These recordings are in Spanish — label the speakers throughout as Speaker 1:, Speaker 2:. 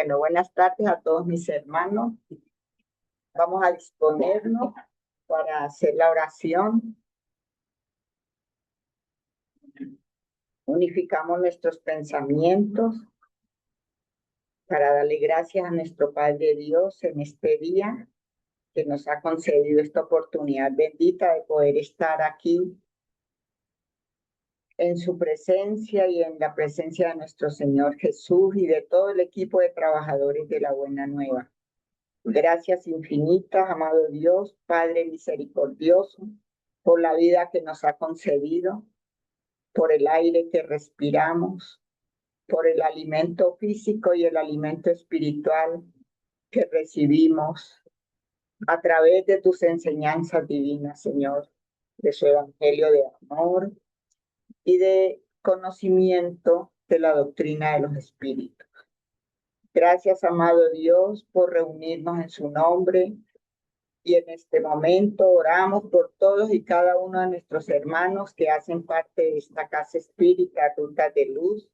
Speaker 1: Bueno, buenas tardes a todos mis hermanos. Vamos a disponernos para hacer la oración. Unificamos nuestros pensamientos para darle gracias a nuestro Padre Dios en este día que nos ha concedido esta oportunidad bendita de poder estar aquí en su presencia y en la presencia de nuestro Señor Jesús y de todo el equipo de trabajadores de la Buena Nueva. Gracias infinitas, amado Dios, Padre misericordioso, por la vida que nos ha concedido, por el aire que respiramos, por el alimento físico y el alimento espiritual que recibimos a través de tus enseñanzas divinas, Señor, de su evangelio de amor y de conocimiento de la doctrina de los espíritus. Gracias, amado Dios, por reunirnos en su nombre. Y en este momento oramos por todos y cada uno de nuestros hermanos que hacen parte de esta casa espírita, Rutas de Luz,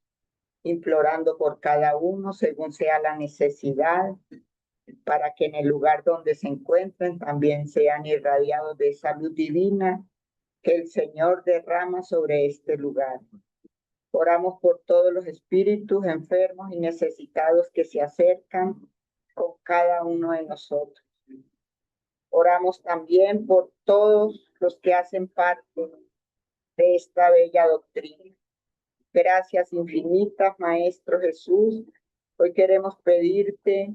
Speaker 1: implorando por cada uno según sea la necesidad, para que en el lugar donde se encuentren también sean irradiados de esa luz divina que el Señor derrama sobre este lugar. Oramos por todos los espíritus enfermos y necesitados que se acercan con cada uno de nosotros. Oramos también por todos los que hacen parte de esta bella doctrina. Gracias infinitas, Maestro Jesús. Hoy queremos pedirte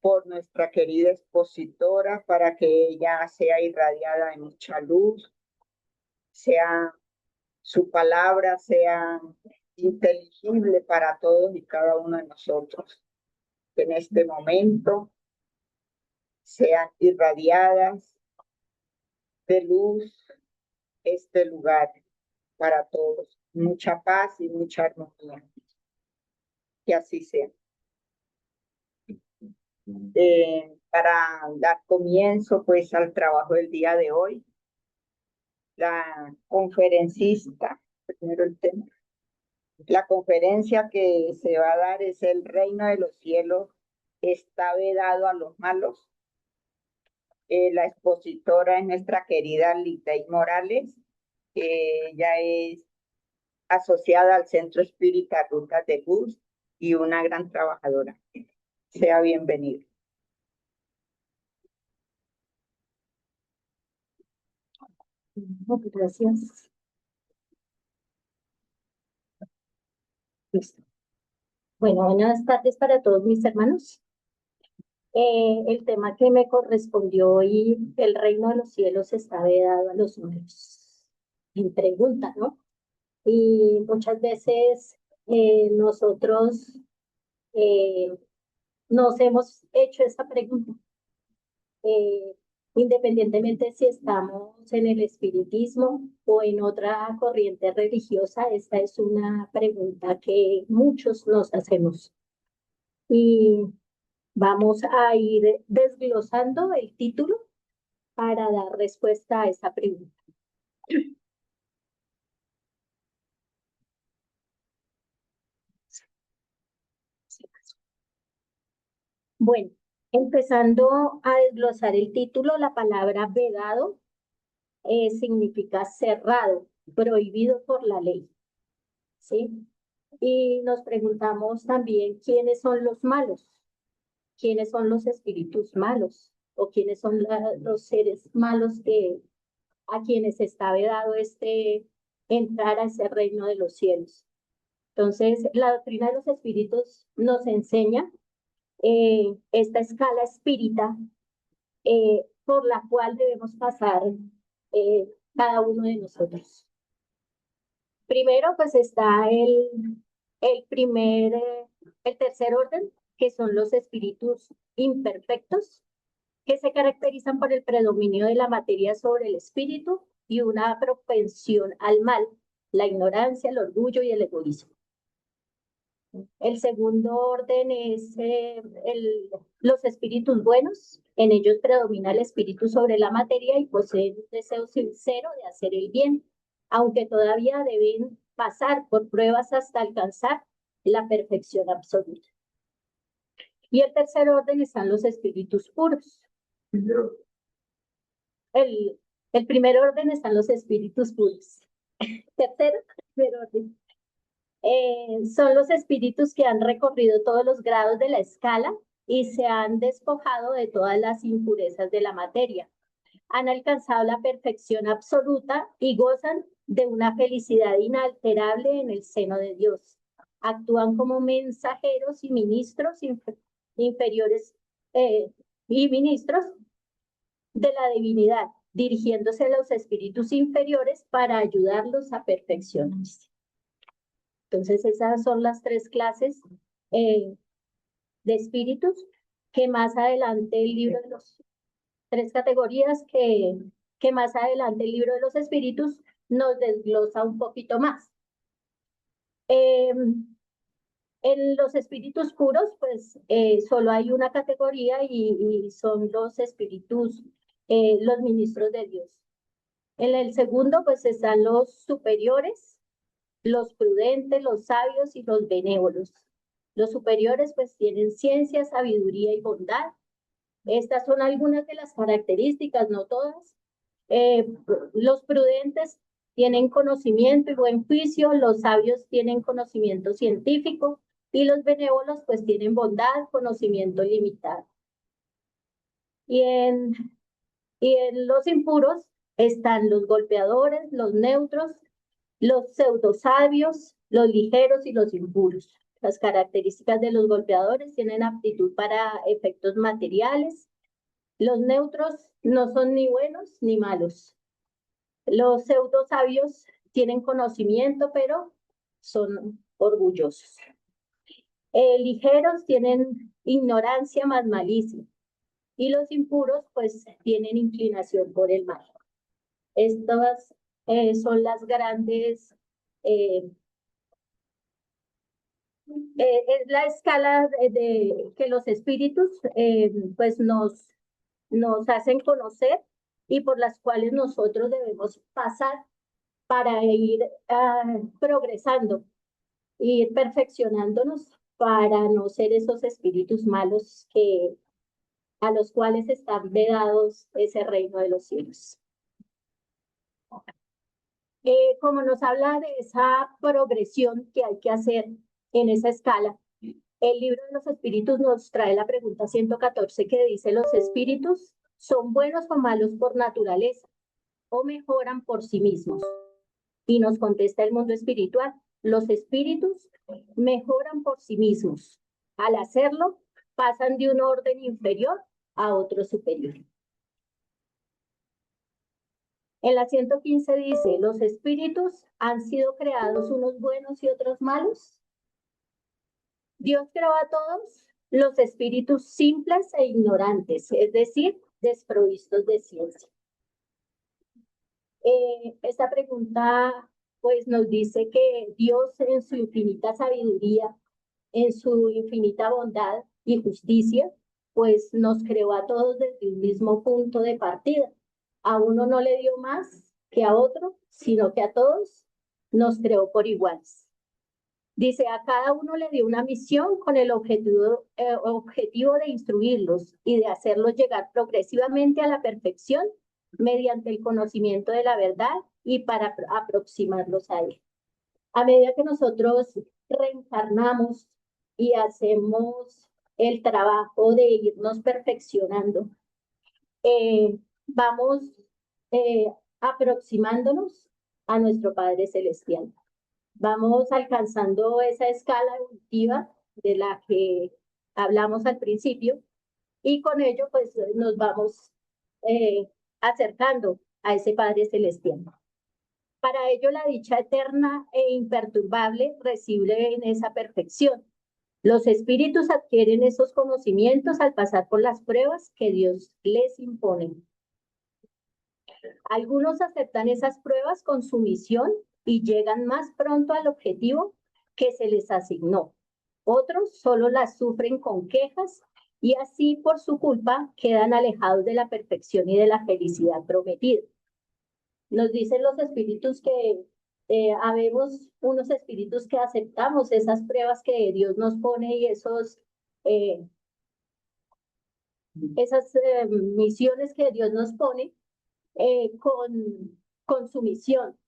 Speaker 1: por nuestra querida expositora, para que ella sea irradiada de mucha luz, sea su palabra sea inteligible para todos y cada uno de nosotros. Que en este momento sean irradiadas de luz este lugar para todos. Mucha paz y mucha armonía. Que así sea. Para dar comienzo pues al trabajo del día de hoy, la conferencista, primero el tema, la conferencia que se va a dar es El reino de los cielos está vedado a los malos. La expositora es nuestra querida Lidey Morales. Ella es asociada al Centro Espírita Rutas de Luz y una gran trabajadora. Sea bienvenida.
Speaker 2: Gracias. Listo. Bueno, buenas tardes para todos mis hermanos. El tema que me correspondió hoy, el reino de los cielos está vedado a los hombres. En pregunta, ¿no? Y muchas veces nosotros nos hemos hecho esta pregunta. Independientemente si estamos en el espiritismo o en otra corriente religiosa, esta es una pregunta que muchos nos hacemos. Y vamos a ir desglosando el título para dar respuesta a esa pregunta. Bueno, empezando a desglosar el título, la palabra vedado significa cerrado, prohibido por la ley, ¿sí? Y nos preguntamos también quiénes son los malos, quiénes son los espíritus malos o quiénes son los seres malos a quienes está vedado entrar a ese reino de los cielos. Entonces, la doctrina de los espíritus nos enseña esta escala espírita por la cual debemos pasar cada uno de nosotros. Primero, pues está el tercer orden, que son los espíritus imperfectos, que se caracterizan por el predominio de la materia sobre el espíritu y una propensión al mal, la ignorancia, el orgullo y el egoísmo. El segundo orden es los espíritus buenos. En ellos predomina el espíritu sobre la materia y poseen un deseo sincero de hacer el bien, aunque todavía deben pasar por pruebas hasta alcanzar la perfección absoluta. Y el tercer orden están los espíritus puros. El primer orden están los espíritus puros. Tercer orden. Son los espíritus que han recorrido todos los grados de la escala y se han despojado de todas las impurezas de la materia. Han alcanzado la perfección absoluta y gozan de una felicidad inalterable en el seno de Dios. Actúan como mensajeros y ministros inferiores y ministros de la divinidad, dirigiéndose a los espíritus inferiores para ayudarlos a perfeccionarse. Entonces, esas son las tres clases de espíritus que más adelante el libro de los tres categorías que más adelante el libro de los espíritus nos desglosa un poquito más. En los espíritus puros, pues solo hay una categoría y son los espíritus, los ministros de Dios. En el segundo, pues están los superiores, los prudentes, los sabios y los benévolos. Los superiores pues tienen ciencia, sabiduría y bondad. Estas son algunas de las características, no todas. Los prudentes tienen conocimiento y buen juicio, los sabios tienen conocimiento científico y los benévolos pues tienen bondad, conocimiento limitado. Y en los impuros están los golpeadores, los neutros, los pseudosabios, los ligeros y los impuros. Las características de los golpeadores tienen aptitud para efectos materiales. Los neutros no son ni buenos ni malos. Los pseudo sabios tienen conocimiento, pero son orgullosos. Ligeros tienen ignorancia más malicia. Y los impuros, pues, tienen inclinación por el mal. Estas son las grandes, es la escala que los espíritus, pues, nos hacen conocer y por las cuales nosotros debemos pasar para ir progresando, ir perfeccionándonos para no ser esos espíritus malos a los cuales están vedados ese reino de los cielos. Como nos habla de esa progresión que hay que hacer en esa escala, el libro de los espíritus nos trae la pregunta 114 que dice: ¿los espíritus son buenos o malos por naturaleza o mejoran por sí mismos? Y nos contesta el mundo espiritual: los espíritus mejoran por sí mismos. Al hacerlo, pasan de un orden inferior a otro superior. En la 115 dice: ¿los espíritus han sido creados unos buenos y otros malos? Dios creó a todos los espíritus simples e ignorantes, es decir, desprovistos de ciencia. Esta pregunta pues nos dice que Dios en su infinita sabiduría, en su infinita bondad y justicia, pues nos creó a todos desde un mismo punto de partida. A uno no le dio más que a otro, sino que a todos nos creó por iguales. Dice: a cada uno le dio una misión con el objetivo de instruirlos y de hacerlos llegar progresivamente a la perfección mediante el conocimiento de la verdad y para aproximarlos a él. A medida que nosotros reencarnamos y hacemos el trabajo de irnos perfeccionando, vamos aproximándonos a nuestro Padre Celestial. Vamos alcanzando esa escala evolutiva de la que hablamos al principio y con ello pues nos vamos acercando a ese Padre Celestial. Para ello la dicha eterna e imperturbable reside en esa perfección. Los espíritus adquieren esos conocimientos al pasar por las pruebas que Dios les impone. Algunos aceptan esas pruebas con sumisión y llegan más pronto al objetivo que se les asignó. Otros solo las sufren con quejas y así por su culpa quedan alejados de la perfección y de la felicidad prometida. Nos dicen los espíritus que habemos unos espíritus que aceptamos esas pruebas que Dios nos pone y esas misiones que Dios nos pone con su misión,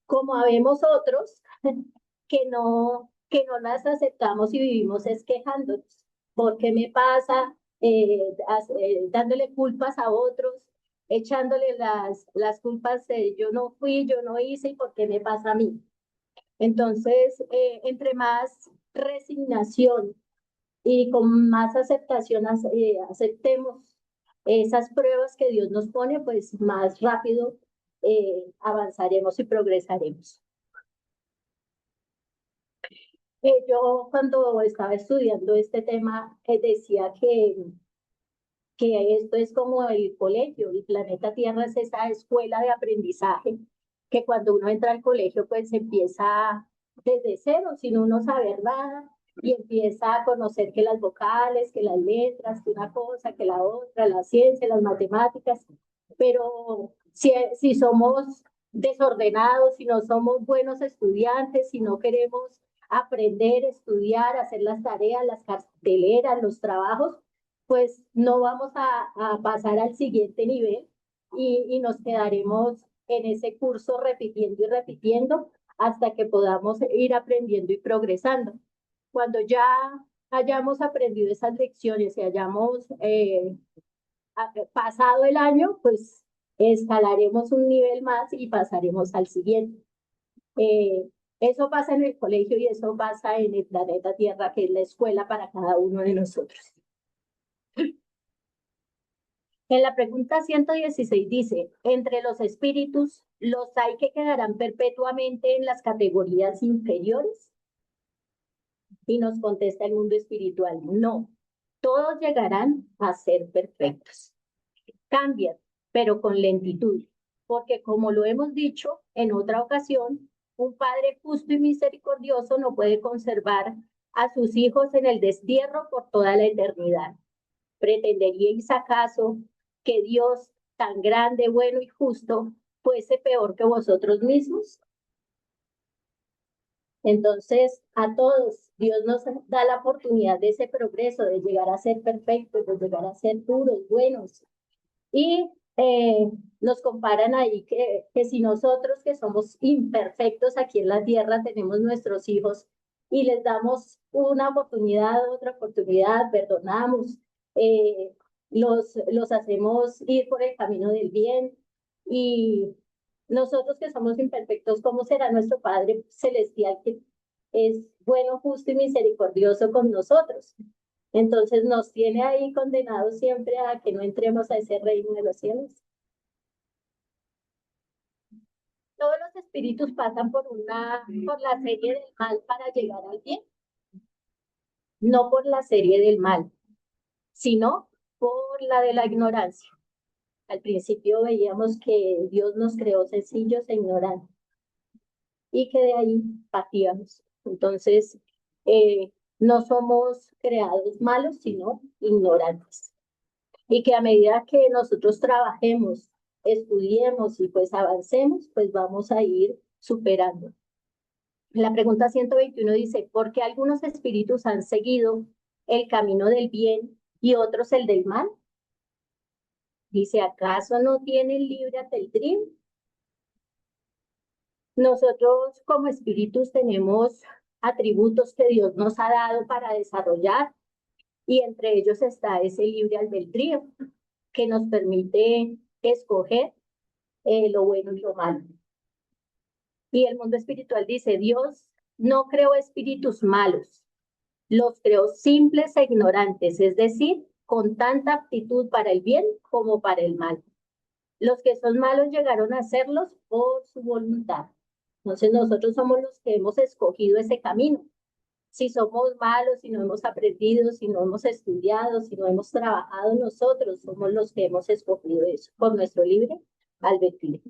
Speaker 2: como habemos otros que no las aceptamos y vivimos quejándonos. ¿Por qué me pasa? Dándole culpas a otros, echándole las culpas de yo no fui, yo no hice, y por qué me pasa a mí. Entonces, entre más resignación y con más aceptación aceptemos esas pruebas que Dios nos pone, pues más rápido avanzaremos y progresaremos. Yo cuando estaba estudiando este tema decía que esto es como el colegio, el planeta Tierra es esa escuela de aprendizaje, que cuando uno entra al colegio pues empieza desde cero, sin uno saber nada, y empieza a conocer que las vocales, que las letras, que una cosa, que la otra, la ciencia, las matemáticas, pero si somos desordenados, si no somos buenos estudiantes, si no queremos aprender, estudiar, hacer las tareas, las carteleras, los trabajos, pues no vamos a pasar al siguiente nivel y nos quedaremos en ese curso repitiendo y repitiendo hasta que podamos ir aprendiendo y progresando. Cuando ya hayamos aprendido esas lecciones y hayamos pasado el año, pues escalaremos un nivel más y pasaremos al siguiente. Eso pasa en el colegio y eso pasa en el planeta Tierra, que es la escuela para cada uno de nosotros. En la pregunta 116 dice, entre los espíritus, ¿los hay que quedarán perpetuamente en las categorías inferiores? Y nos contesta el mundo espiritual, no, todos llegarán a ser perfectos. Cambian, pero con lentitud, porque como lo hemos dicho en otra ocasión, un Padre justo y misericordioso no puede conservar a sus hijos en el destierro por toda la eternidad. ¿Pretenderíais acaso que Dios, tan grande, bueno y justo, fuese peor que vosotros mismos? Entonces, a todos, Dios nos da la oportunidad de ese progreso, de llegar a ser perfectos, de llegar a ser puros, buenos. Y nos comparan ahí que si nosotros que somos imperfectos aquí en la tierra tenemos nuestros hijos y les damos una oportunidad, otra oportunidad, perdonamos, eh, los hacemos ir por el camino del bien y nosotros que somos imperfectos, ¿cómo será nuestro Padre Celestial que es bueno, justo y misericordioso con nosotros? Entonces nos tiene ahí condenados siempre a que no entremos a ese reino de los cielos. Todos los espíritus pasan por la serie del mal para llegar al bien. No por la serie del mal, sino por la de la ignorancia. Al principio veíamos que Dios nos creó sencillos e ignorantes y que de ahí partíamos. Entonces, no somos creados malos, sino ignorantes. Y que a medida que nosotros trabajemos, estudiemos y pues avancemos, pues vamos a ir superando. La pregunta 121 dice, ¿por qué algunos espíritus han seguido el camino del bien y otros el del mal? Dice, ¿acaso no tienen libre albedrío? Nosotros como espíritus tenemos atributos que Dios nos ha dado para desarrollar y entre ellos está ese libre albedrío que nos permite escoger lo bueno y lo malo. Y el mundo espiritual dice, Dios no creó espíritus malos, los creó simples e ignorantes, es decir, con tanta aptitud para el bien como para el mal. Los que son malos llegaron a serlos por su voluntad. Entonces nosotros somos los que hemos escogido ese camino. Si somos malos, si no hemos aprendido, si no hemos estudiado, si no hemos trabajado nosotros, somos los que hemos escogido eso por nuestro libre albedrío.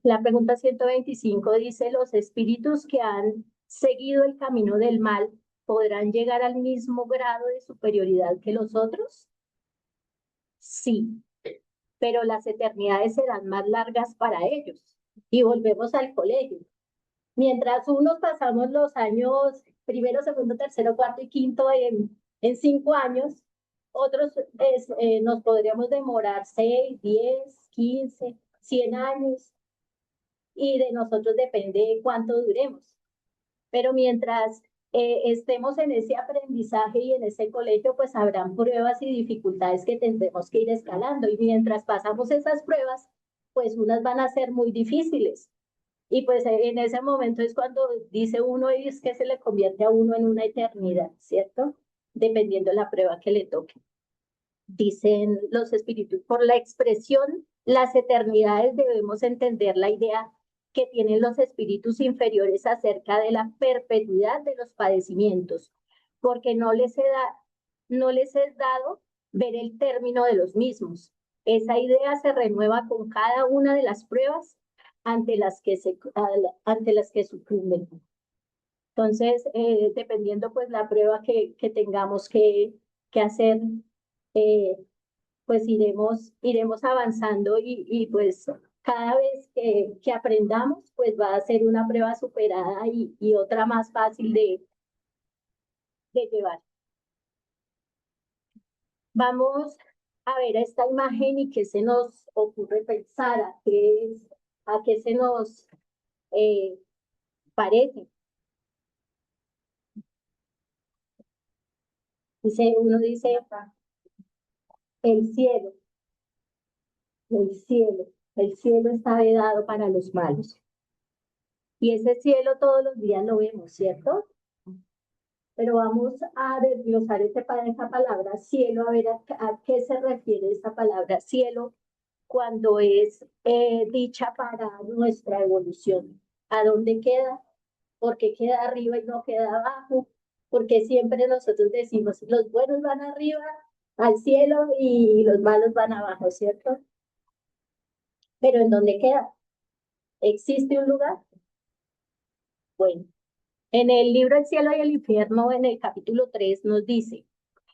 Speaker 2: La pregunta 125 dice, ¿los espíritus que han seguido el camino del mal podrán llegar al mismo grado de superioridad que los otros? Sí, pero las eternidades serán más largas para ellos. Y volvemos al colegio. Mientras unos pasamos los años primero, segundo, tercero, cuarto y quinto en 5 años, otros nos podríamos demorar 6, 10, 15, 100 años y de nosotros depende cuánto duremos. Pero mientras estemos en ese aprendizaje y en ese colegio, pues habrán pruebas y dificultades que tendremos que ir escalando. Y mientras pasamos esas pruebas, pues unas van a ser muy difíciles. Y pues en ese momento es cuando dice uno y es que se le convierte a uno en una eternidad, ¿cierto? Dependiendo de la prueba que le toque. Dicen los espíritus, por la expresión, las eternidades debemos entender la idea que tienen los espíritus inferiores acerca de la perpetuidad de los padecimientos, porque no les es dado ver el término de los mismos. Esa idea se renueva con cada una de las pruebas ante las que sucumben. Entonces, dependiendo pues la prueba que tengamos que hacer, eh, pues iremos avanzando y pues cada vez que aprendamos, pues va a ser una prueba superada y otra más fácil de llevar. Vamos a ver esta imagen y qué se nos ocurre pensar, a qué se nos parece. Uno dice, el cielo, el cielo, el cielo está vedado para los malos. Y ese cielo todos los días lo vemos, ¿cierto? pero vamos a desglosar esa palabra cielo, a ver a qué se refiere esta palabra cielo cuando es dicha para nuestra evolución. ¿A dónde queda? ¿Por qué queda arriba y no queda abajo? Porque siempre nosotros decimos, los buenos van arriba al cielo y los malos van abajo, ¿cierto? Pero ¿en dónde queda? ¿Existe un lugar? Bueno, en el libro El cielo y el infierno, en el capítulo 3, nos dice,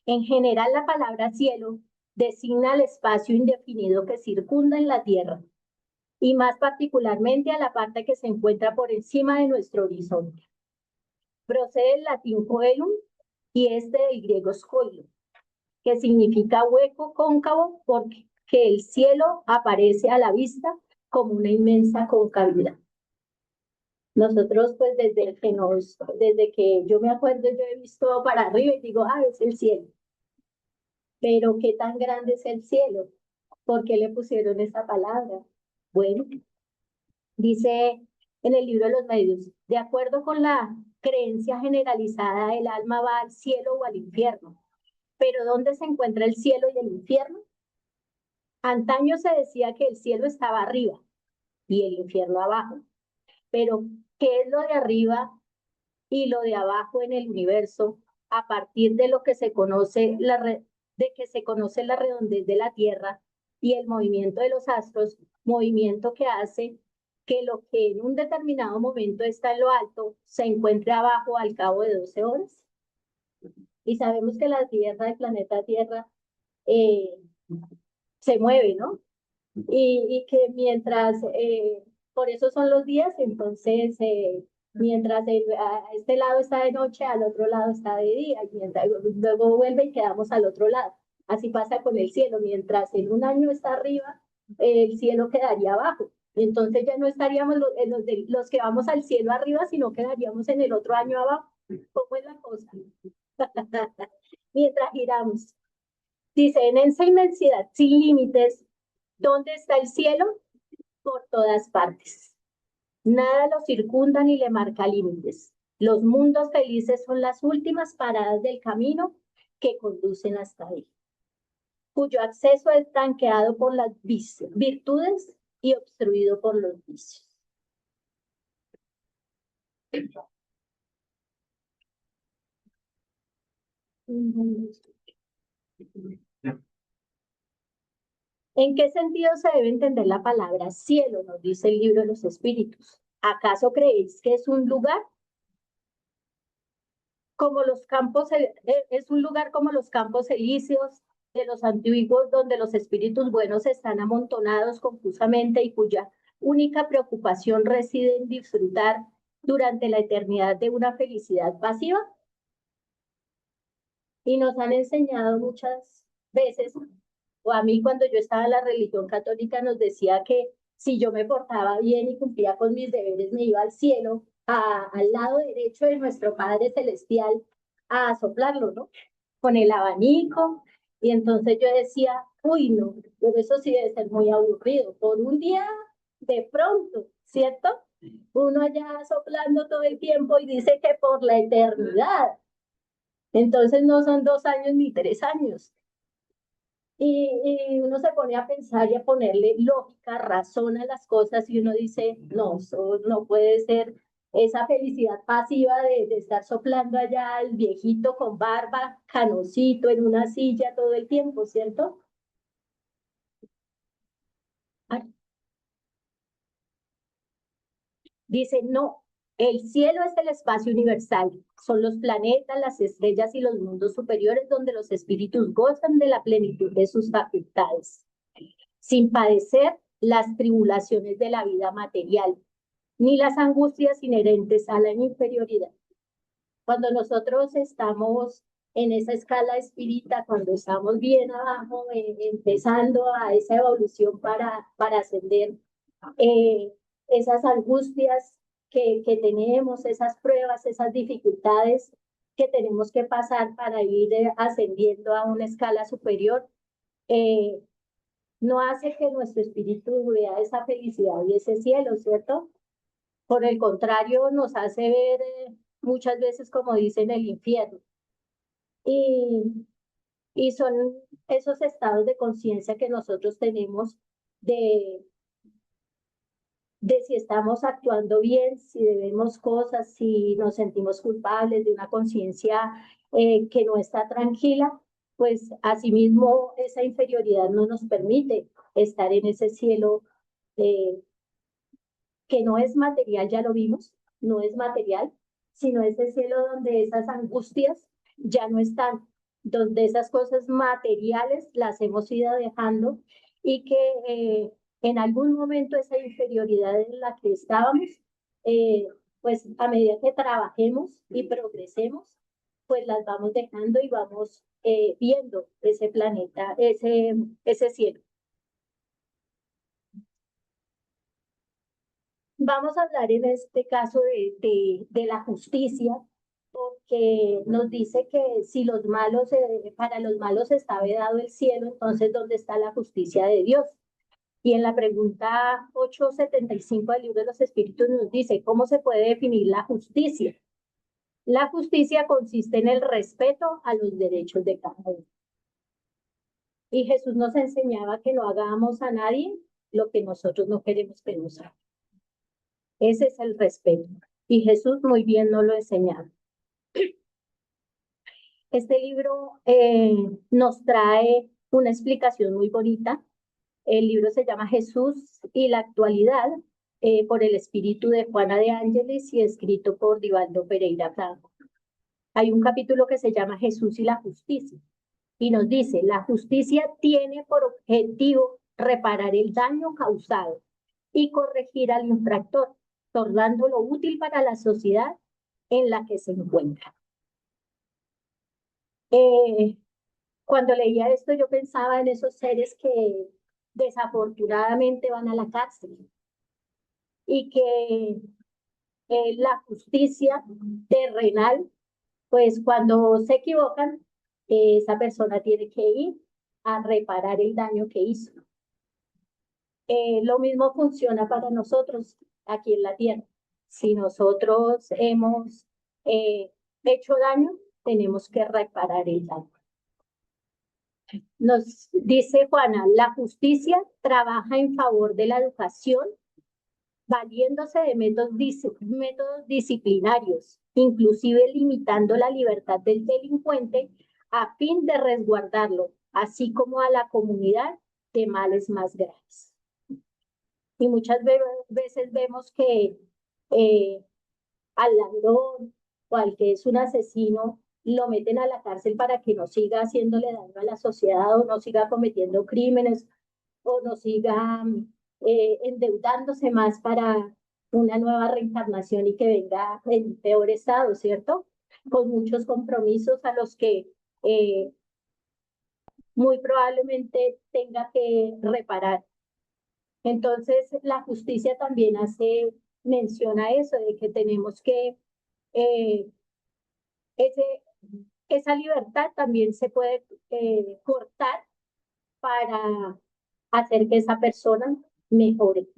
Speaker 2: en general la palabra cielo designa el espacio indefinido que circunda en la tierra y más particularmente a la parte que se encuentra por encima de nuestro horizonte. Procede del latín coelum y este del griego scoilo, que significa hueco cóncavo porque el cielo aparece a la vista como una inmensa concavidad. Nosotros, pues, desde que yo me acuerdo, yo he visto para arriba y digo, ah, es el cielo. Pero, ¿qué tan grande es el cielo? ¿Por qué le pusieron esa palabra? Bueno, dice en el libro de los medios, de acuerdo con la creencia generalizada, el alma va al cielo o al infierno. Pero ¿dónde se encuentra el cielo y el infierno? Antaño se decía que el cielo estaba arriba y el infierno abajo. Pero, ¿qué es lo de arriba y lo de abajo en el universo a partir de lo que se conoce de que se conoce la redondez de la Tierra y el movimiento de los astros, movimiento que hace que lo que en un determinado momento está en lo alto se encuentre abajo al cabo de 12 horas? Y sabemos que la Tierra, el planeta Tierra, eh, se mueve, ¿no? Y que mientras, por eso son los días, entonces, mientras a este lado está de noche, al otro lado está de día, y mientras, luego vuelve y quedamos al otro lado. Así pasa con el cielo, mientras en un año está arriba, el cielo quedaría abajo. Entonces ya no estaríamos los que vamos al cielo arriba, sino quedaríamos en el otro año abajo. ¿Cómo es la cosa? Mientras giramos. Dice, en esa inmensidad sin límites, ¿dónde está el cielo? Por todas partes. Nada lo circunda ni le marca límites. Los mundos felices son las últimas paradas del camino que conducen hasta ahí, cuyo acceso es tanqueado por las virtudes y obstruido por los vicios. ¿En qué sentido se debe entender la palabra cielo? Nos dice el libro de los Espíritus. ¿Acaso creéis que es un lugar como los campos, es un lugar como los campos elíseos de los antiguos, donde los espíritus buenos están amontonados confusamente y cuya única preocupación reside en disfrutar durante la eternidad de una felicidad pasiva? Y nos han enseñado muchas veces, o a mí cuando yo estaba en la religión católica nos decía que si yo me portaba bien y cumplía con mis deberes, me iba al cielo, al lado derecho de nuestro Padre Celestial, a soplarlo, ¿no? Con el abanico. Y entonces yo decía, uy, no, pero eso sí debe ser muy aburrido. Por un día, de pronto, ¿cierto? Uno allá soplando todo el tiempo y dice que por la eternidad. Entonces no son 2 años ni 3 años. Y uno se pone a pensar y a ponerle lógica, razón a las cosas y uno dice, no, eso no puede ser esa felicidad pasiva de estar soplando allá al viejito con barba, canosito, en una silla todo el tiempo, ¿cierto? Ah, dice, no, el cielo es el espacio universal, son los planetas, las estrellas y los mundos superiores donde los espíritus gozan de la plenitud de sus facultades, sin padecer las tribulaciones de la vida material, ni las angustias inherentes a la inferioridad. Cuando nosotros estamos en esa escala espírita, cuando estamos bien abajo, empezando a esa evolución para ascender, eh, esas angustias que tenemos, esas pruebas, esas dificultades que tenemos que pasar para ir ascendiendo a una escala superior, eh, no hace que nuestro espíritu vea esa felicidad y ese cielo, ¿cierto? Por el contrario, nos hace ver muchas veces, como dicen, el infierno. Y son esos estados de conciencia que nosotros tenemos de, de si estamos actuando bien, si debemos cosas, si nos sentimos culpables, de una conciencia que no está tranquila, pues asimismo esa inferioridad no nos permite estar en ese cielo eh, que no es material, ya lo vimos, no es material, sino ese cielo donde esas angustias ya no están, donde esas cosas materiales las hemos ido dejando y que en algún momento esa inferioridad en la que estábamos, eh, pues a medida que trabajemos y progresemos, pues las vamos dejando y vamos viendo ese planeta, ese cielo. Vamos a hablar en este caso de la justicia, porque nos dice que si los malos, para los malos está vedado el cielo, entonces ¿dónde está la justicia de Dios? Y en la pregunta 875 del libro de los Espíritus nos dice, ¿cómo se puede definir la justicia? La justicia consiste en el respeto a los derechos de cada uno. Y Jesús nos enseñaba que no hagamos a nadie lo que nosotros no queremos que nos hagan. Ese es el respeto. Y Jesús muy bien nos lo enseñaba. Este libro nos trae una explicación muy bonita. El libro se llama Jesús y la actualidad, por el espíritu de Juana de Ángeles y escrito por Divaldo Pereira Franco. Hay un capítulo que se llama Jesús y la justicia y nos dice, la justicia tiene por objetivo reparar el daño causado y corregir al infractor, tornándolo útil para la sociedad en la que se encuentra. Cuando leía esto yo pensaba en esos seres que desafortunadamente van a la cárcel y que la justicia terrenal, pues cuando se equivocan, esa persona tiene que ir a reparar el daño que hizo. Lo mismo funciona para nosotros aquí en la tierra. Si nosotros hemos hecho daño, tenemos que reparar el daño. Nos dice Juana, la justicia trabaja en favor de la educación, valiéndose de métodos disciplinarios, inclusive limitando la libertad del delincuente a fin de resguardarlo, así como a la comunidad de males más graves. Y muchas veces vemos que al ladrón o al que es un asesino lo meten a la cárcel para que no siga haciéndole daño a la sociedad o no siga cometiendo crímenes o no siga endeudándose más para una nueva reencarnación y que venga en peor estado, ¿cierto? Con muchos compromisos a los que muy probablemente tenga que reparar. Entonces, la justicia también hace mención a eso, de que tenemos que, esa libertad también se puede cortar para hacer que esa persona mejore.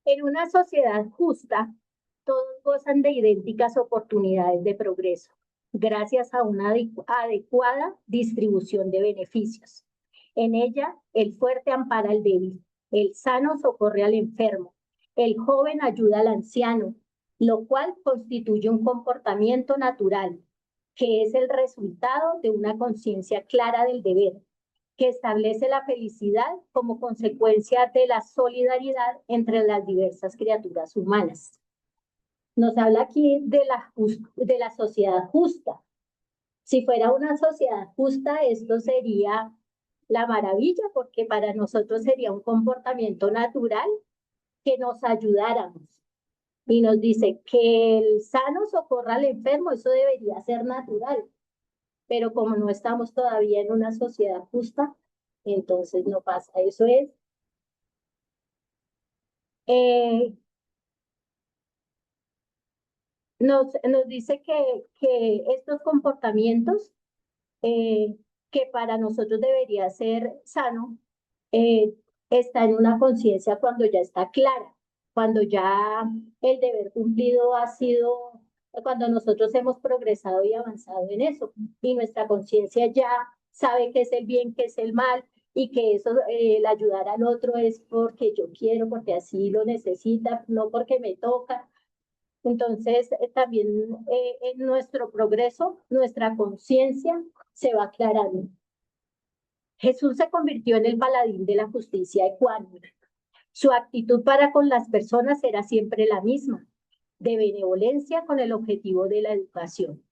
Speaker 2: En una sociedad justa, todos gozan de idénticas oportunidades de progreso, gracias a una adecuada distribución de beneficios. En ella, el fuerte ampara al débil, el sano socorre al enfermo, el joven ayuda al anciano, lo cual constituye un comportamiento natural, que es el resultado de una conciencia clara del deber, que establece la felicidad como consecuencia de la solidaridad entre las diversas criaturas humanas. Nos habla aquí de la sociedad justa. Si fuera una sociedad justa, esto sería la maravilla, porque para nosotros sería un comportamiento natural que nos ayudáramos. Y nos dice que el sano socorra al enfermo, eso debería ser natural. Pero como no estamos todavía en una sociedad justa, entonces no pasa. Eso es. Nos dice que estos comportamientos que para nosotros debería ser sano, está en una conciencia cuando ya está clara, cuando ya el deber cumplido ha sido, cuando nosotros hemos progresado y avanzado en eso, y nuestra conciencia ya sabe qué es el bien, qué es el mal, y que eso, el ayudar al otro es porque yo quiero, porque así lo necesita, no porque me toca. Entonces, también en nuestro progreso, nuestra conciencia se va aclarando. Jesús se convirtió en el paladín de la justicia ecuánime. Su actitud para con las personas era siempre la misma, de benevolencia con el objetivo de la educación.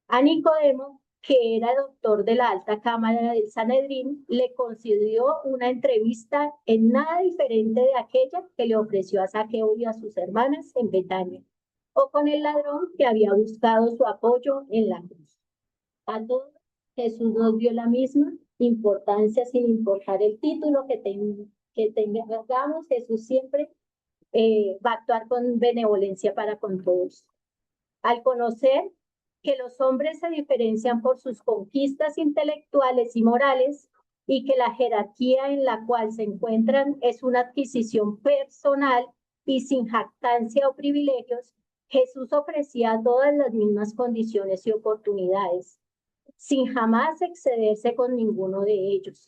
Speaker 2: A Nicodemo, que era doctor de la alta cámara del Sanedrín, le concedió una entrevista en nada diferente de aquella que le ofreció a Zaqueo y a sus hermanas en Betania, o con el ladrón que había buscado su apoyo en la cruz. A todos Jesús nos dio la misma importancia sin importar el título que tengamos. Jesús siempre va a actuar con benevolencia para con todos. Al conocer que los hombres se diferencian por sus conquistas intelectuales y morales y que la jerarquía en la cual se encuentran es una adquisición personal y sin jactancia o privilegios, Jesús ofrecía todas las mismas condiciones y oportunidades, sin jamás excederse con ninguno de ellos.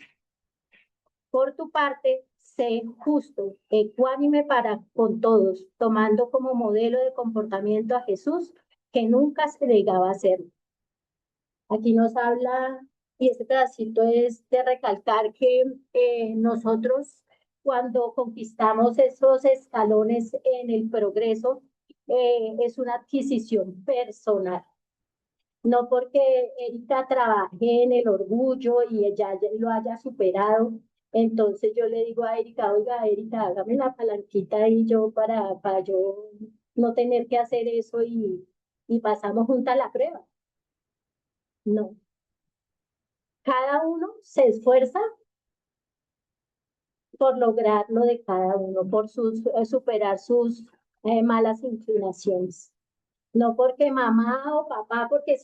Speaker 2: Por tu parte, sé justo, ecuánime para con todos, tomando como modelo de comportamiento a Jesús, que nunca se negaba a hacerlo. Aquí nos habla, y este pedacito es de recalcar que nosotros, cuando conquistamos esos escalones en el progreso, es una adquisición personal. No porque Erika trabaje en el orgullo y ella ya lo haya superado, entonces yo le digo a Erika, oiga, Erika, hágame la palanquita y yo para yo no tener que hacer eso y pasamos juntas la prueba. No. Cada uno se esfuerza por lograr lo de cada uno, por superar sus malas inclinaciones. No porque mamá o papá, porque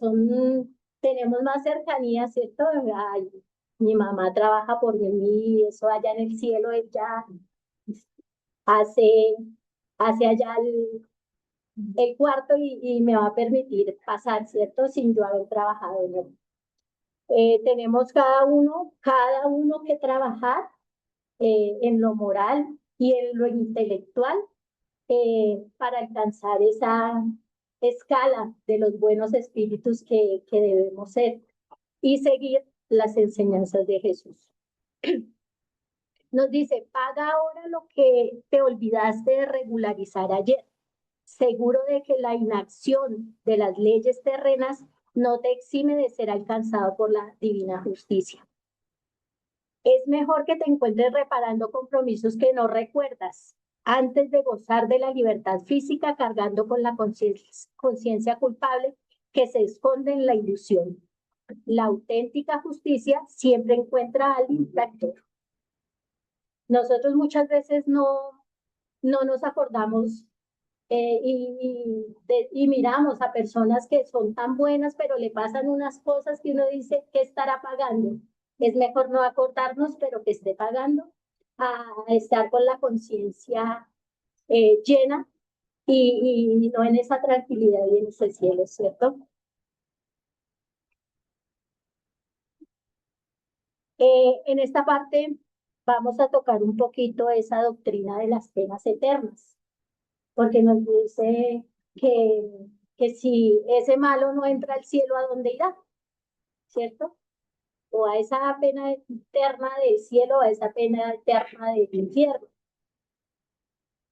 Speaker 2: tenemos más cercanía, ¿cierto? Ay, mi mamá trabaja por mí, eso allá en el cielo, ella hace, hace allá el cuarto y me va a permitir pasar, ¿cierto? Sin yo haber trabajado en él. Tenemos cada uno que trabajar en lo moral y en lo intelectual para alcanzar esa escala de los buenos espíritus que debemos ser y seguir las enseñanzas de Jesús. Nos dice, paga ahora lo que te olvidaste de regularizar ayer, seguro de que la inacción de las leyes terrenas no te exime de ser alcanzado por la divina justicia. Es mejor que te encuentres reparando compromisos que no recuerdas antes de gozar de la libertad física cargando con la conciencia culpable que se esconde en la ilusión. La auténtica justicia siempre encuentra al infractor. Nosotros muchas veces no nos acordamos y miramos a personas que son tan buenas, pero le pasan unas cosas que uno dice, ¿qué estará pagando? Es mejor no acordarnos, pero que esté pagando, a estar con la conciencia llena y no en esa tranquilidad y en ese cielo, ¿cierto? En esta parte vamos a tocar un poquito esa doctrina de las penas eternas, porque nos dice que si ese malo no entra al cielo, ¿a dónde irá? ¿Cierto? O a esa pena eterna del cielo, a esa pena eterna del infierno.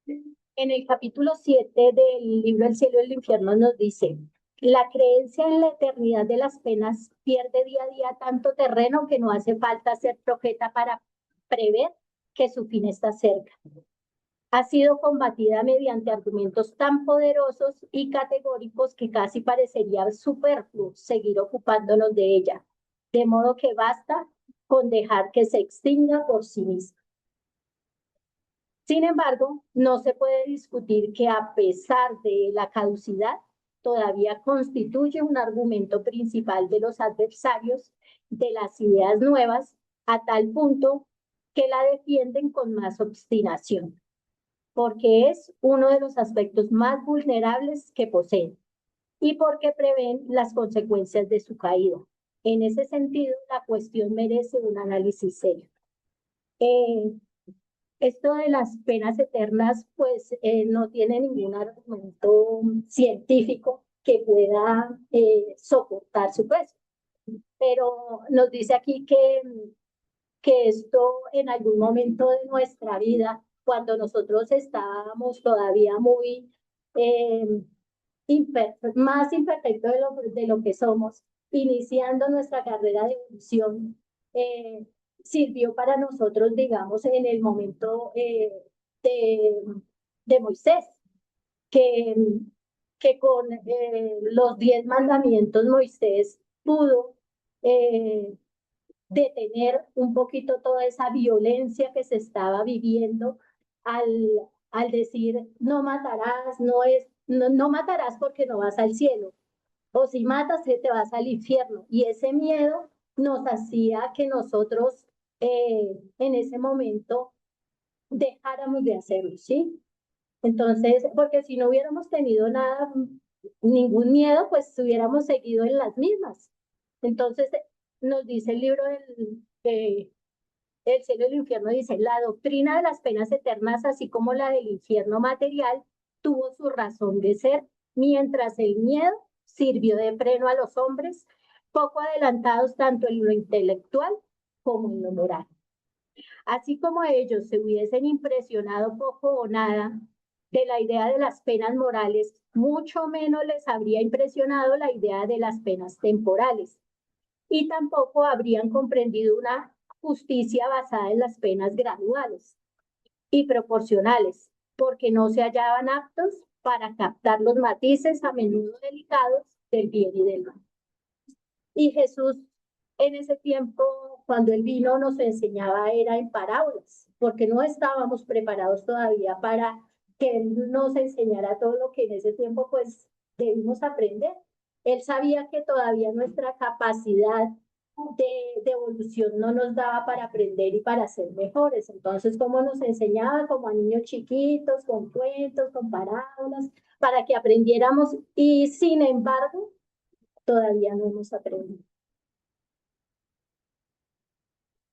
Speaker 2: En el capítulo 7 del libro El cielo y el infierno nos dice, la creencia en la eternidad de las penas pierde día a día tanto terreno que no hace falta ser profeta para prever que su fin está cerca. Ha sido combatida mediante argumentos tan poderosos y categóricos que casi parecería superfluo seguir ocupándonos de ella, de modo que basta con dejar que se extinga por sí misma. Sin embargo, no se puede discutir que a pesar de la caducidad, todavía constituye un argumento principal de los adversarios de las ideas nuevas, a tal punto que la defienden con más obstinación. porque es uno de los aspectos más vulnerables que poseen y porque prevén las consecuencias de su caída. En ese sentido, la cuestión merece un análisis serio. Esto de las penas eternas, pues no tiene ningún argumento científico que pueda soportar su peso. Pero nos dice aquí que esto en algún momento de nuestra vida, cuando nosotros estábamos todavía muy más imperfectos de lo que somos, iniciando nuestra carrera de evolución, sirvió para nosotros, digamos, en el momento de, de Moisés, que, que con los 10 mandamientos Moisés pudo detener un poquito toda esa violencia que se estaba viviendo al, al decir no matarás, no matarás porque no vas al cielo, o si matas te vas al infierno. Y ese miedo nos hacía que nosotros en ese momento dejáramos de hacerlo, ¿sí? Entonces, porque si no hubiéramos tenido nada, ningún miedo, pues hubiéramos seguido en las mismas. Entonces, nos dice el libro El cielo y el infierno, dice, la doctrina de las penas eternas, así como la del infierno material, tuvo su razón de ser, mientras el miedo sirvió de freno a los hombres, poco adelantados tanto en lo intelectual como en lo moral. Así como ellos se hubiesen impresionado poco o nada de la idea de las penas morales, mucho menos les habría impresionado la idea de las penas temporales. Y tampoco habrían comprendido una justicia basada en las penas graduales y proporcionales, porque no se hallaban aptos para captar los matices a menudo delicados del bien y del mal. Y Jesús en ese tiempo, cuando él vino, nos enseñaba era en parábolas, porque no estábamos preparados todavía para que él nos enseñara todo lo que en ese tiempo pues debimos aprender. Él sabía que todavía nuestra capacidad de evolución no nos daba para aprender y para ser mejores. Entonces, ¿cómo nos enseñaba? Como a niños chiquitos, con cuentos, con parábolas, para que aprendiéramos y sin embargo, todavía no hemos aprendido.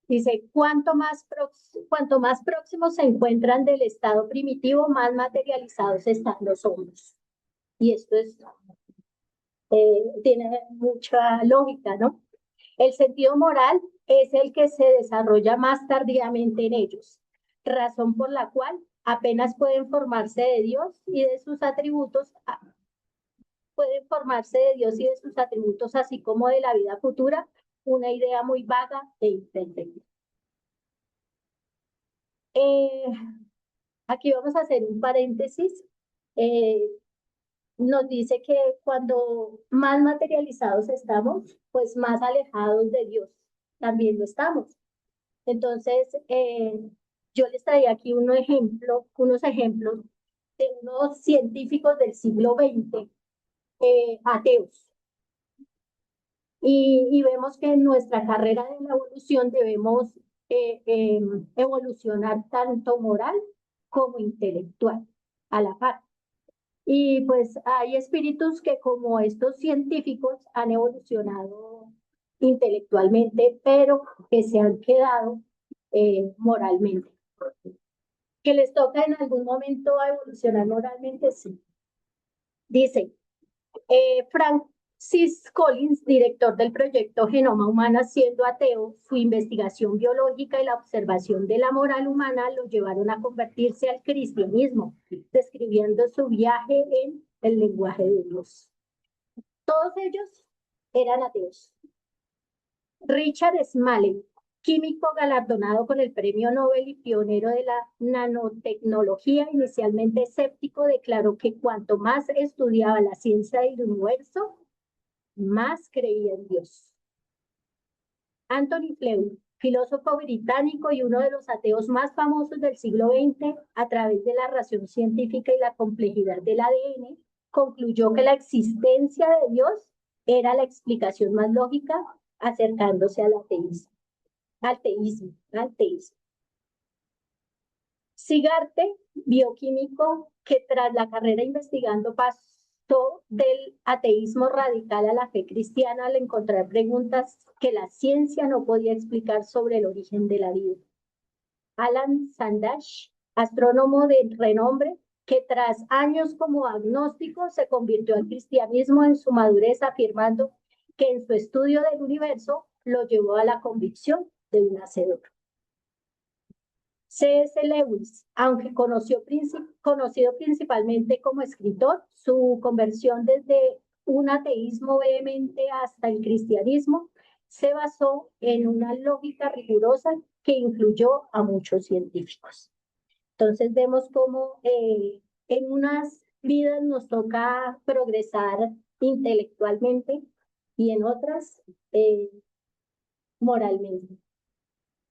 Speaker 2: Dice, cuanto más próximos se encuentran del estado primitivo, más materializados están los hombres. Y esto tiene mucha lógica, ¿no? El sentido moral es el que se desarrolla más tardíamente en ellos, razón por la cual apenas pueden formarse de Dios y de sus atributos, así como de la vida futura, una idea muy vaga e imperfecta. Aquí vamos a hacer un paréntesis. Nos dice que cuando más materializados estamos, pues más alejados de Dios también lo estamos. Entonces, yo les traía aquí unos ejemplos de unos científicos del siglo XX, ateos. Y vemos que en nuestra carrera de la evolución debemos evolucionar tanto moral como intelectual a la par. Y pues hay espíritus que como estos científicos han evolucionado intelectualmente, pero que se han quedado moralmente. Que les toca en algún momento evolucionar moralmente, sí. Dice, Francis Collins, director del proyecto Genoma Humana, siendo ateo, su investigación biológica y la observación de la moral humana lo llevaron a convertirse al cristianismo, describiendo su viaje en el lenguaje de Dios. Todos ellos eran ateos. Richard Smalley, químico galardonado con el premio Nobel y pionero de la nanotecnología, inicialmente escéptico, declaró que cuanto más estudiaba la ciencia del universo, más creía en Dios. Anthony Flew, filósofo británico y uno de los ateos más famosos del siglo XX, a través de la razón científica y la complejidad del ADN, concluyó que la existencia de Dios era la explicación más lógica, acercándose al ateísmo. Sigarte, bioquímico, que tras la carrera investigando pasó del ateísmo radical a la fe cristiana al encontrar preguntas que la ciencia no podía explicar sobre el origen de la vida. Alan Sandage, astrónomo de renombre, que tras años como agnóstico se convirtió al cristianismo en su madurez, afirmando que en su estudio del universo lo llevó a la convicción de un hacedor. C.S. Lewis, aunque conocido principalmente como escritor, su conversión desde un ateísmo vehemente hasta el cristianismo se basó en una lógica rigurosa que influyó a muchos científicos. Entonces vemos cómo en unas vidas nos toca progresar intelectualmente y en otras moralmente.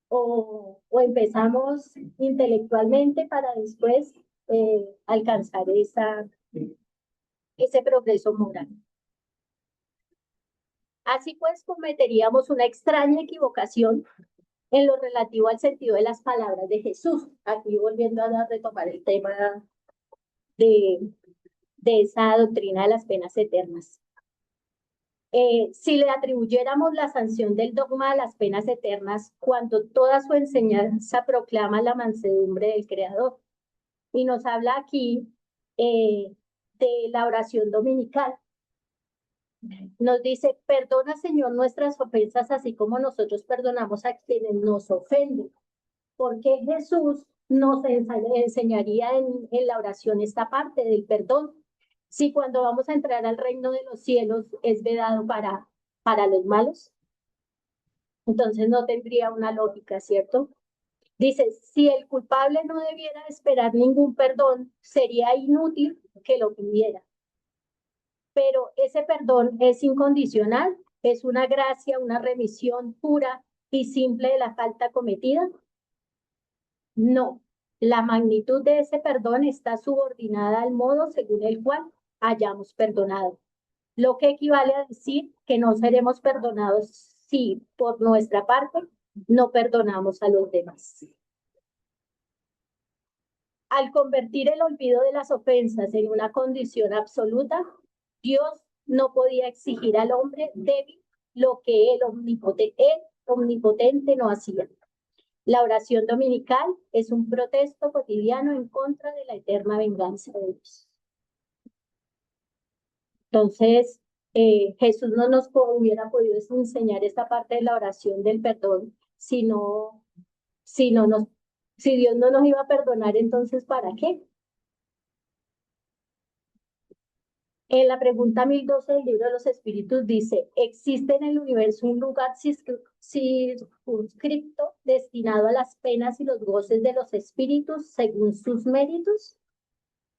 Speaker 2: O empezamos intelectualmente para después alcanzar ese progreso moral. Así pues, cometeríamos una extraña equivocación en lo relativo al sentido de las palabras de Jesús. Aquí volviendo a retomar el tema de esa doctrina de las penas eternas. Si le atribuyéramos la sanción del dogma a las penas eternas cuando toda su enseñanza proclama la mansedumbre del Creador. Y nos habla aquí de la oración dominical. Nos dice, perdona, Señor, nuestras ofensas, así como nosotros perdonamos a quienes nos ofenden. Porque Jesús nos enseñaría en la oración esta parte del perdón. Si cuando vamos a entrar al reino de los cielos es vedado para los malos, entonces no tendría una lógica, ¿cierto? Dice, si el culpable no debiera esperar ningún perdón, sería inútil que lo pidiera. Pero ese perdón es incondicional, es una gracia, una remisión pura y simple de la falta cometida. No, la magnitud de ese perdón está subordinada al modo según el cual hayamos perdonado, lo que equivale a decir que no seremos perdonados si por nuestra parte no perdonamos a los demás. Al convertir el olvido de las ofensas en una condición absoluta, Dios no podía exigir al hombre débil lo que el omnipotente no hacía. La oración dominical es un protesto cotidiano en contra de la eterna venganza de Dios. Entonces, Jesús no nos hubiera podido enseñar esta parte de la oración del perdón si Dios no nos iba a perdonar, entonces ¿para qué? En la pregunta 1012 del libro de los Espíritus dice, ¿existe en el universo un lugar circunscripto destinado a las penas y los goces de los espíritus según sus méritos?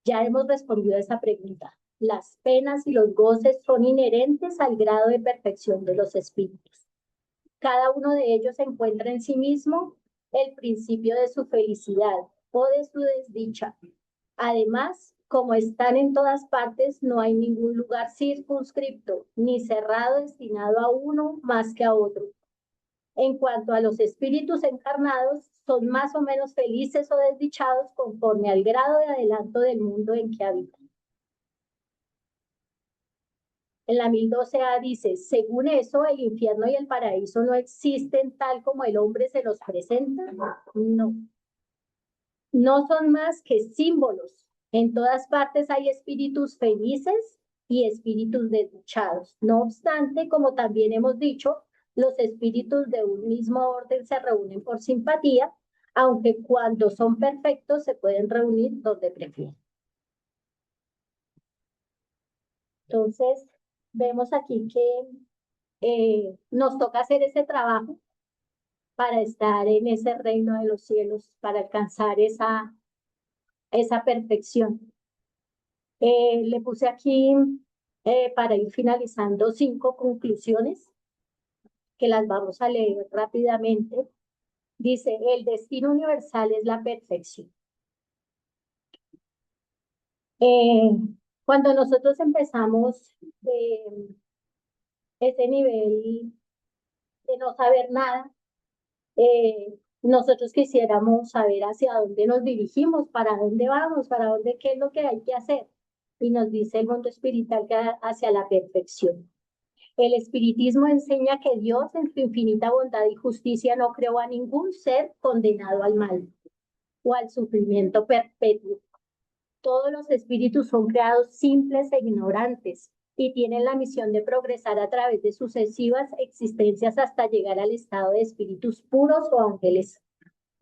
Speaker 2: Ya hemos respondido a esa pregunta. Las penas y los goces son inherentes al grado de perfección de los espíritus. Cada uno de ellos encuentra en sí mismo el principio de su felicidad o de su desdicha. Además, como están en todas partes, no hay ningún lugar circunscripto ni cerrado destinado a uno más que a otro. En cuanto a los espíritus encarnados, son más o menos felices o desdichados conforme al grado de adelanto del mundo en que habitan. En la 1012A dice, según eso, el infierno y el paraíso no existen tal como el hombre se los presenta. No. No son más que símbolos. En todas partes hay espíritus felices y espíritus desdichados. No obstante, como también hemos dicho, los espíritus de un mismo orden se reúnen por simpatía, aunque cuando son perfectos se pueden reunir donde prefieren. Entonces, vemos aquí que nos toca hacer ese trabajo para estar en ese reino de los cielos, para alcanzar esa perfección. Le puse aquí para ir finalizando 5 conclusiones que las vamos a leer rápidamente. Dice, el destino universal es la perfección. Cuando nosotros empezamos ese nivel de no saber nada, nosotros quisiéramos saber hacia dónde nos dirigimos, para dónde vamos, para dónde, qué es lo que hay que hacer. Y nos dice el mundo espiritual que hacia la perfección. El espiritismo enseña que Dios, en su infinita bondad y justicia, no creó a ningún ser condenado al mal o al sufrimiento perpetuo. Todos los espíritus son creados simples e ignorantes y tienen la misión de progresar a través de sucesivas existencias hasta llegar al estado de espíritus puros o ángeles.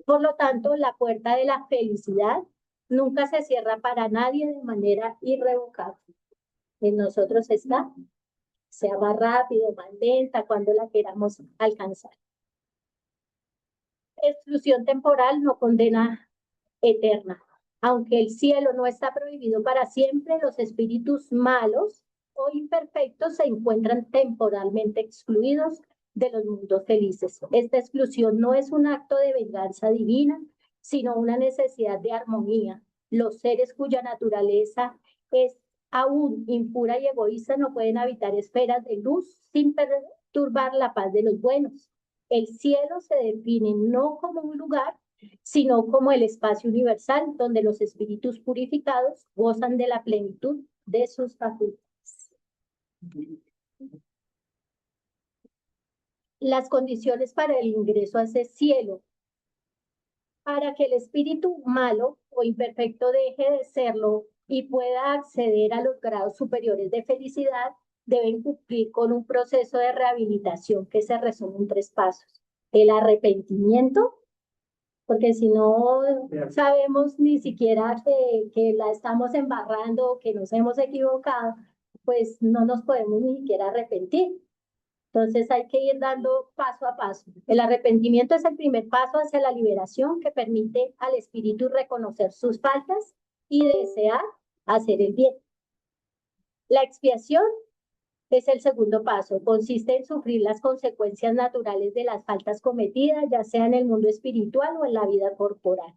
Speaker 2: Por lo tanto, la puerta de la felicidad nunca se cierra para nadie de manera irrevocable. En nosotros está, sea más rápido, más lenta, cuando la queramos alcanzar. Exclusión temporal no condena eterna. Aunque el cielo no está prohibido para siempre, los espíritus malos o imperfectos se encuentran temporalmente excluidos de los mundos felices. Esta exclusión no es un acto de venganza divina, sino una necesidad de armonía. Los seres cuya naturaleza es aún impura y egoísta no pueden habitar esferas de luz sin perturbar la paz de los buenos. El cielo se define no como un lugar, sino como el espacio universal donde los espíritus purificados gozan de la plenitud de sus facultades. Las condiciones para el ingreso a ese cielo. Para que el espíritu malo o imperfecto deje de serlo y pueda acceder a los grados superiores de felicidad, deben cumplir con un proceso de rehabilitación que se resume en 3 pasos. El arrepentimiento, porque si no sabemos ni siquiera que la estamos embarrando, que nos hemos equivocado, pues no nos podemos ni siquiera arrepentir. Entonces hay que ir dando paso a paso. El arrepentimiento es el primer paso hacia la liberación que permite al espíritu reconocer sus faltas y desear hacer el bien. La expiación es el segundo paso. Consiste en sufrir las consecuencias naturales de las faltas cometidas, ya sea en el mundo espiritual o en la vida corporal.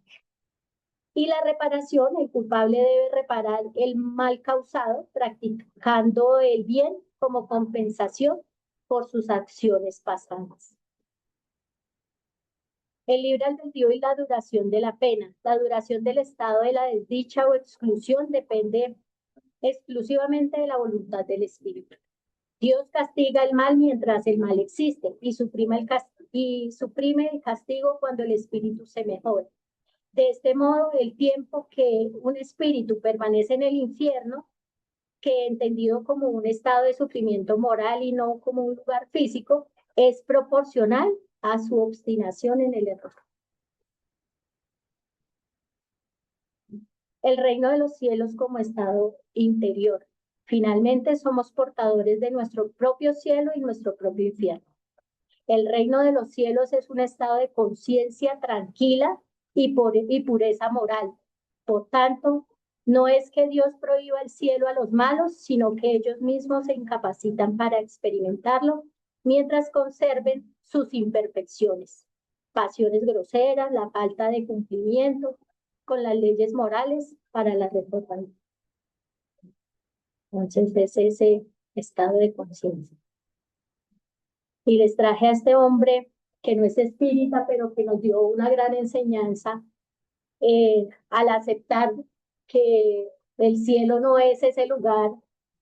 Speaker 2: Y la reparación, el culpable debe reparar el mal causado practicando el bien como compensación por sus acciones pasadas. El libre albedrío y la duración de la pena. La duración del estado de la desdicha o exclusión depende exclusivamente de la voluntad del espíritu. Dios castiga el mal mientras el mal existe y suprime el castigo cuando el espíritu se mejora. De este modo, el tiempo que un espíritu permanece en el infierno, que entendido como un estado de sufrimiento moral y no como un lugar físico, es proporcional a su obstinación en el error. El reino de los cielos como estado interior. Finalmente, somos portadores de nuestro propio cielo y nuestro propio infierno. El reino de los cielos es un estado de conciencia tranquila y pureza moral. Por tanto, no es que Dios prohíba el cielo a los malos, sino que ellos mismos se incapacitan para experimentarlo mientras conserven sus imperfecciones, pasiones groseras, la falta de cumplimiento con las leyes morales para la reforma. Entonces, es ese estado de conciencia. Y les traje a este hombre que no es espírita, pero que nos dio una gran enseñanza al aceptar que el cielo no es ese lugar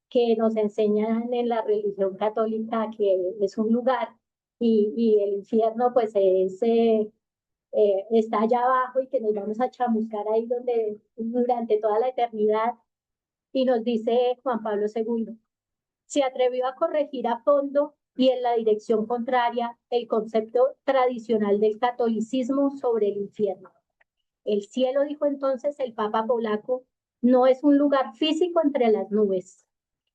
Speaker 2: que nos enseñan en la religión católica, que es un lugar, y el infierno pues está allá abajo y que nos vamos a chamuscar ahí durante toda la eternidad. Y nos dice Juan Pablo II, se atrevió a corregir a fondo y en la dirección contraria el concepto tradicional del catolicismo sobre el infierno. El cielo, dijo entonces el Papa polaco, no es un lugar físico entre las nubes.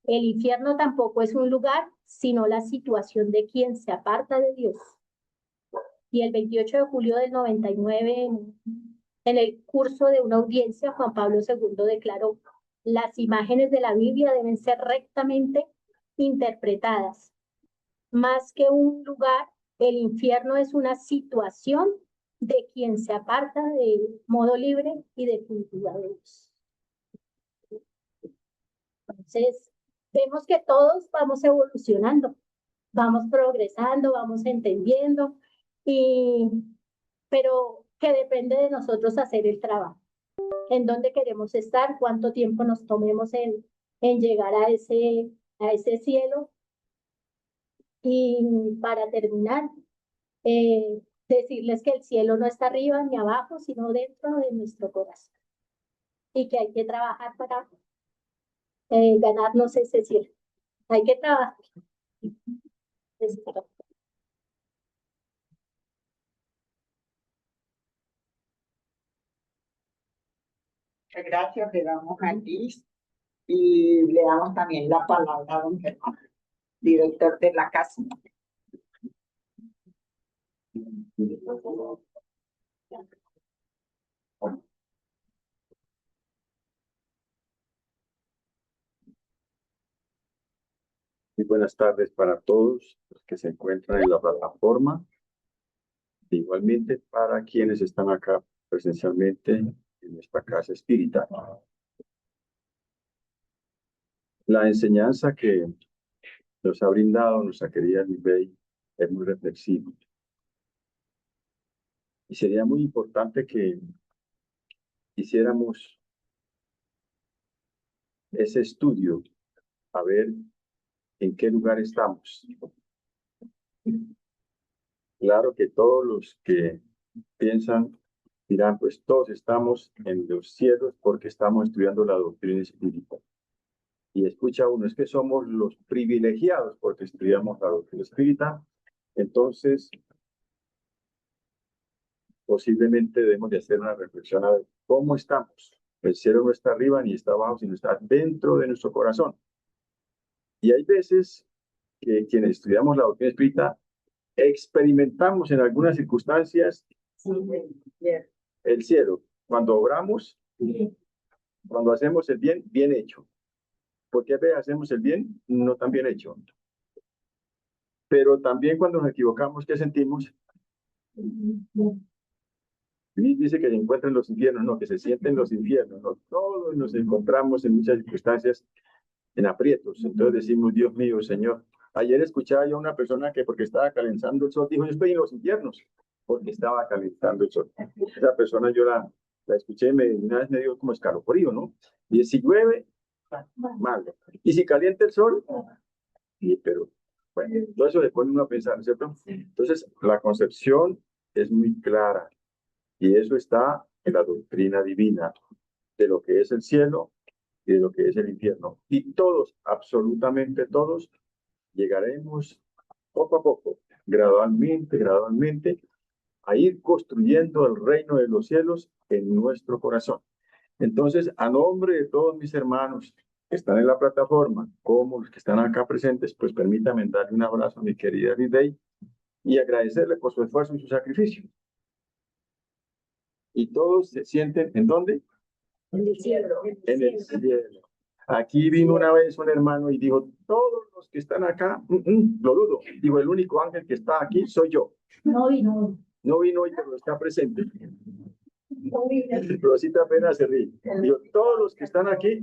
Speaker 2: El infierno tampoco es un lugar, sino la situación de quien se aparta de Dios. Y el 28 de julio del 99, en el curso de una audiencia, Juan Pablo II declaró, las imágenes de la Biblia deben ser rectamente interpretadas. Más que un lugar, el infierno es una situación de quien se aparta de modo libre y definitivo de Dios. Entonces, vemos que todos vamos evolucionando, vamos progresando, vamos entendiendo, pero que depende de nosotros hacer el trabajo. En dónde queremos estar, cuánto tiempo nos tomemos en llegar a ese cielo. Y para terminar, decirles que el cielo no está arriba ni abajo, sino dentro de nuestro corazón. Y que hay que trabajar para ganarnos ese cielo. Hay que trabajar.
Speaker 1: Muchas gracias, le damos a Liz y le damos también la palabra a don Germán, director de la casa.
Speaker 3: Muy buenas tardes para todos los que se encuentran en la plataforma, igualmente para quienes están acá presencialmente en nuestra casa espírita. La enseñanza que nos ha brindado nuestra querida Libey es muy reflexiva. Y sería muy importante que hiciéramos ese estudio a ver en qué lugar estamos. Claro que todos los que piensan dirán, pues todos estamos en los cielos porque estamos estudiando la doctrina espírita. Y escucha uno, es que somos los privilegiados porque estudiamos la doctrina espírita. Entonces, posiblemente debemos de hacer una reflexión a ver cómo estamos. El cielo no está arriba ni está abajo, sino está dentro de nuestro corazón. Y hay veces que quienes estudiamos la doctrina espírita experimentamos en algunas circunstancias el cielo. Cuando obramos, cuando hacemos el bien, bien hecho. Porque a veces hacemos el bien, no tan bien hecho. Pero también cuando nos equivocamos, ¿qué sentimos? Dice que se encuentra en los infiernos, no, que se siente en los infiernos, no. Todos nos encontramos en muchas circunstancias en aprietos. Entonces decimos, Dios mío, Señor. Ayer escuchaba yo a una persona que porque estaba calentando el sol, dijo, yo estoy en los infiernos, porque estaba calentando el sol. Esa persona yo la escuché y una vez me dio como escalofrío, ¿no? Y si llueve, mal. Y si calienta el sol, sí, pero bueno, todo eso le pone uno a pensar, ¿cierto? Entonces, la concepción es muy clara y eso está en la doctrina divina de lo que es el cielo y de lo que es el infierno. Y todos, absolutamente todos, llegaremos poco a poco, gradualmente, a ir construyendo el reino de los cielos en nuestro corazón. Entonces, a nombre de todos mis hermanos que están en la plataforma, como los que están acá presentes, pues permítanme darle un abrazo a mi querida Lidey y agradecerle por su esfuerzo y su sacrificio. Y todos se sienten, ¿en dónde?
Speaker 2: En el cielo.
Speaker 3: En el cielo. Aquí vino una vez un hermano y dijo, todos los que están acá, lo dudo. Digo, el único ángel que está aquí soy yo.
Speaker 2: No vino.
Speaker 3: No vino hoy, pero está presente. Rosita apenas se ríe. Digo, todos los que están aquí,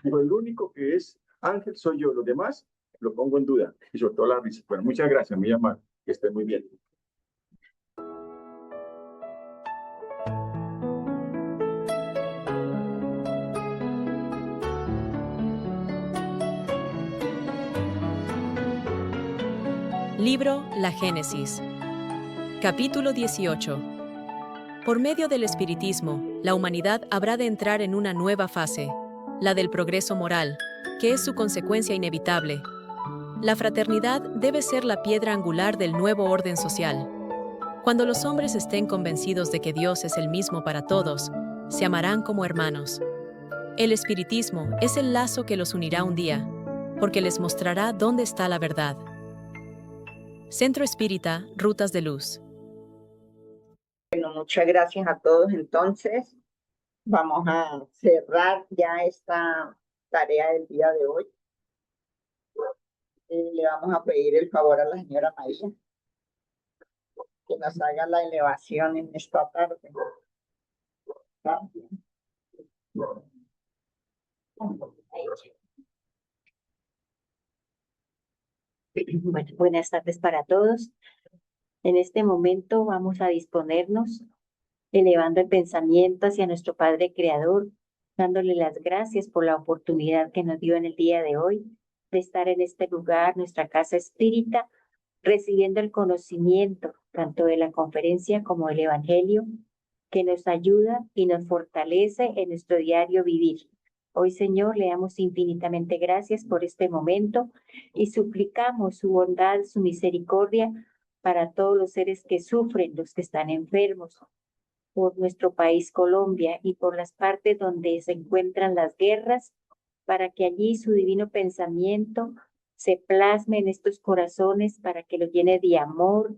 Speaker 3: digo, el único que es ángel soy yo. Los demás lo pongo en duda. Y soltó la risa. Bueno, muchas gracias, muy amable. Que esté muy bien.
Speaker 4: Libro La Génesis. Capítulo 18. Por medio del espiritismo, la humanidad habrá de entrar en una nueva fase, la del progreso moral, que es su consecuencia inevitable. La fraternidad debe ser la piedra angular del nuevo orden social. Cuando los hombres estén convencidos de que Dios es el mismo para todos, se amarán como hermanos. El espiritismo es el lazo que los unirá un día, porque les mostrará dónde está la verdad. Centro Espírita, Rutas de Luz.
Speaker 1: Bueno, muchas gracias a todos. Entonces, vamos a cerrar ya esta tarea del día de hoy. Le vamos a pedir el favor a la señora María que nos haga la elevación en esta tarde.
Speaker 5: Bueno, buenas tardes para todos. En este momento vamos a disponernos, elevando el pensamiento hacia nuestro Padre Creador, dándole las gracias por la oportunidad que nos dio en el día de hoy de estar en este lugar, nuestra casa espírita, recibiendo el conocimiento tanto de la conferencia como del Evangelio, que nos ayuda y nos fortalece en nuestro diario vivir. Hoy, Señor, le damos infinitamente gracias por este momento y suplicamos su bondad, su misericordia para todos los seres que sufren, los que están enfermos, por nuestro país Colombia y por las partes donde se encuentran las guerras, para que allí su divino pensamiento se plasme en estos corazones, para que los llene de amor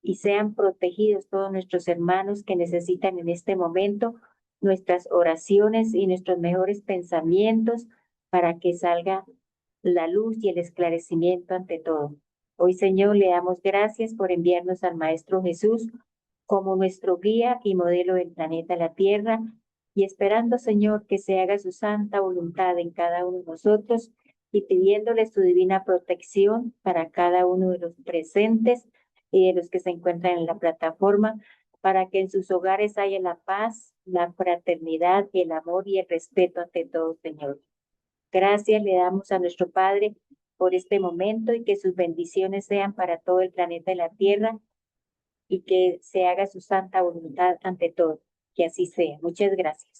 Speaker 5: y sean protegidos todos nuestros hermanos que necesitan en este momento nuestras oraciones y nuestros mejores pensamientos, para que salga la luz y el esclarecimiento ante todo. Hoy, Señor, le damos gracias por enviarnos al Maestro Jesús como nuestro guía y modelo del planeta la Tierra, y esperando, Señor, que se haga su santa voluntad en cada uno de nosotros y pidiéndole su divina protección para cada uno de los presentes y de los que se encuentran en la plataforma, para que en sus hogares haya la paz, la fraternidad, el amor y el respeto ante todo, Señor. Gracias le damos a nuestro Padre por este momento y que sus bendiciones sean para todo el planeta de la Tierra y que se haga su santa voluntad ante todo. Que así sea. Muchas gracias.